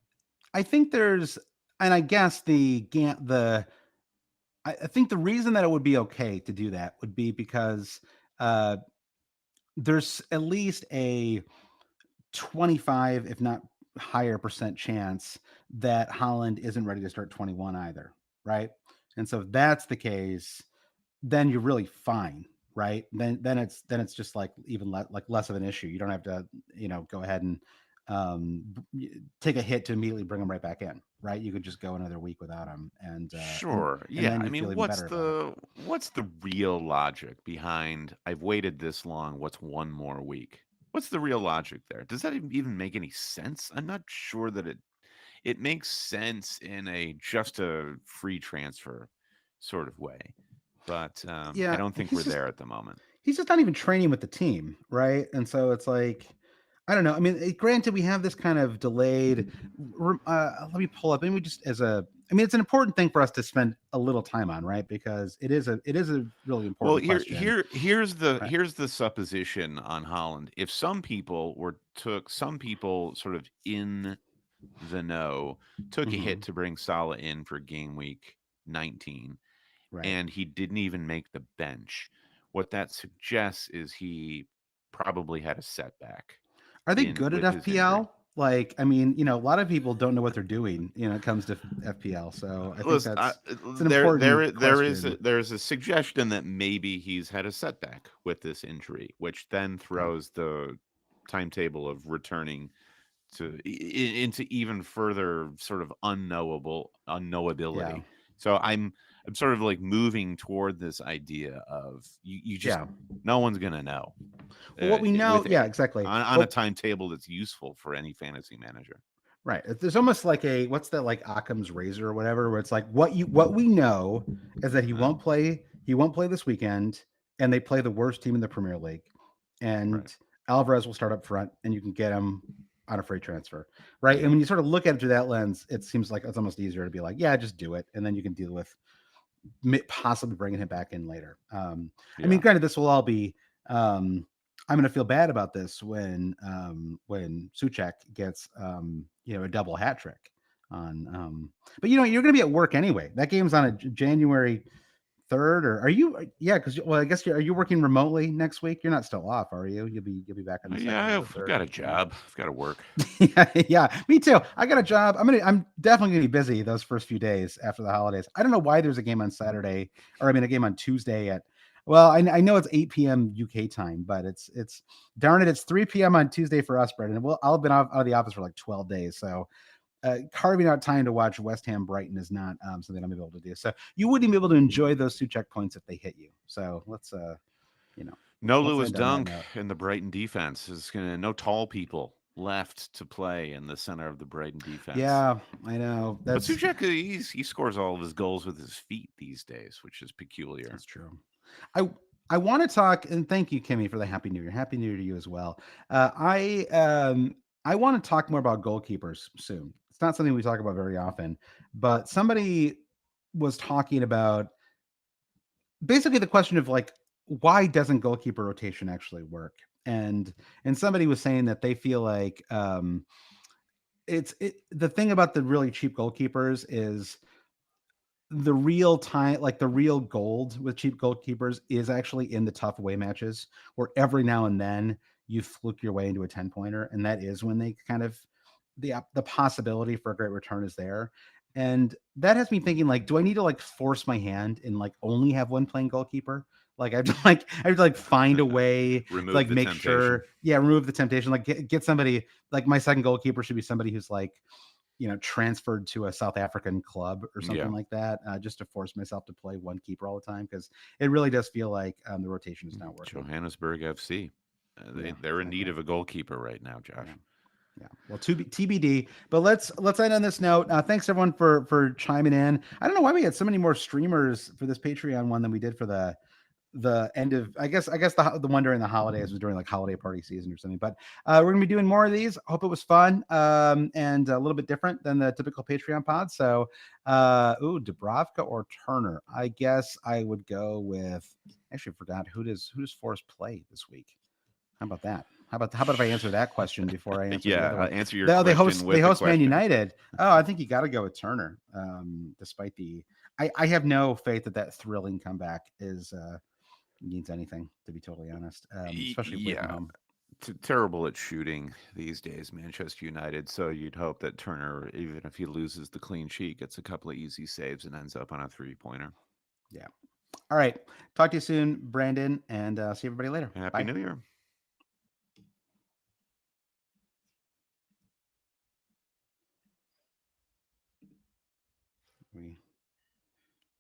I think there's, and I guess I think the reason that it would be okay to do that would be because uh, there's at least a 25, if not higher percent chance that Holland isn't ready to start 21 either, right? And so if that's the case, then you're really fine, right? Then it's just like even like less of an issue. You don't have to, go ahead and take a hit to immediately bring him right back in, right? You could just go another week without him, Sure. and Yeah. then I you feel mean, even what's better about it. the real logic behind I've waited this long, what's one more week? What's the real logic there? Does that even make any sense? I'm not sure that it makes sense in a just a free transfer sort of way. But I Yeah, don't think we're there at the moment. he's just not even training with the team, right? And so it's like, I don't know. I mean, granted, we have this kind of delayed. Let me pull up. Maybe just as a. I mean, it's an important thing for us to spend a little time on, right? Because it is a really Well, important question. Right. here's the supposition on Holland. If some people sort of in the know took a hit Hmm. to bring Salah in for game week 19, Right. and he didn't even make the bench. What that suggests is he probably had a setback Are they in good at with his injury. FPL? Like, I mean, a lot of people don't know what they're doing, when it comes to FPL. So I think Listen, it's an important question. there's a suggestion that maybe he's had a setback with this injury, which then Yeah. throws the timetable of returning into even further sort of Yeah. unknowability. So I'm sort of like moving toward this idea of you just Yeah. no one's gonna know Well, what we know, with yeah, exactly. on a Well, timetable that's useful for any fantasy manager. right. There's almost like a what's that like Occam's razor or whatever, where it's like what we know is that he Uh, won't play. He won't play this weekend, and they play the worst team in the Premier League, right. and Alvarez will start up front, and you can get him on a free transfer, right? And Yeah. when you sort of look at it through that lens, it seems like it's almost easier to be like, yeah, just do it, and then you can deal with possibly bringing him back in later. I mean, Yeah. granted, this will all be. I'm going to feel bad about this when Suchek gets a double hat trick on. But you're going to be at work anyway. That game's on a January 3rd, or are you? Yeah, because I guess are you working remotely next week? You're not still off, are you? You'll be back on the Yeah, second or the I've third. got a Yeah. job. I've got to work. Yeah, yeah, me too. I got a job. I'm definitely gonna be busy those first few days after the holidays. I don't know why there's a game on Saturday, or I mean a game on Tuesday at. Well, I know it's 8 p.m. UK time, but it's darn it, it's 3 p.m. on Tuesday for us, Brendan. Well, I'll have been out of the office for like 12 days, so carving out time to watch West Ham Brighton is not something I'm gonna be able to do. So you wouldn't be able to enjoy those two checkpoints if they hit you. So you know, No let's Lewis end on that Dunk note. in the Brighton defense is gonna no tall people left to play in the center of the Brighton defense. Yeah, I know. But That's Suchek, he scores all of his goals with his feet these days, which is peculiar. That's true. I I want to talk, and thank you, Kimmy, for the Happy New Year. Happy New Year to you as well. I want to talk more about goalkeepers soon. It's not something we talk about very often, but somebody was talking about basically the question of like why doesn't goalkeeper rotation actually work? And somebody was saying that they feel like the thing about the really cheap goalkeepers is the real time, like the real gold with cheap goalkeepers is actually in the tough away matches where every now and then you fluke your way into a 10 pointer. And that is when they kind of, the possibility for a great return is there. And that has me thinking like, do I need to like force my hand and like only have one playing goalkeeper? Like I have to like find a way to Remove like the make temptation. sure, yeah, remove the temptation. Like get somebody like my second goalkeeper should be somebody who's like transferred to a South African club or something Yeah, like that, just to force myself to play one keeper all the time because it really does feel like the rotation is not working. Johannesburg FC. Yeah, They're in need exactly. of a goalkeeper right now, Josh. Yeah. Yeah. Well, TBD. But let's end on this note. Thanks everyone for chiming in. I don't know why we had so many more streamers for this Patreon one than we did for the end of I guess the one during the holidays was during like holiday party season or something. But we're gonna be doing more of these. Hope it was fun and a little bit different than the typical Patreon pod. So Dubravka or Turner. I guess I would go with actually forgot who does Forrest play this week. How about that? How about if I answer that question before I answer the Yeah, other one? answer your They question host they with the host Man question. United. Oh, I think you got to go with Turner. Despite I have no faith that thrilling comeback is means anything, to be totally honest. Especially away from Yeah, home. terrible at shooting these days, Manchester United. So you'd hope that Turner, even if he loses the clean sheet, gets a couple of easy saves and ends up on a 3 pointer. Yeah. All right. Talk to you soon, Brandon, and see everybody later. Happy Bye. New Year.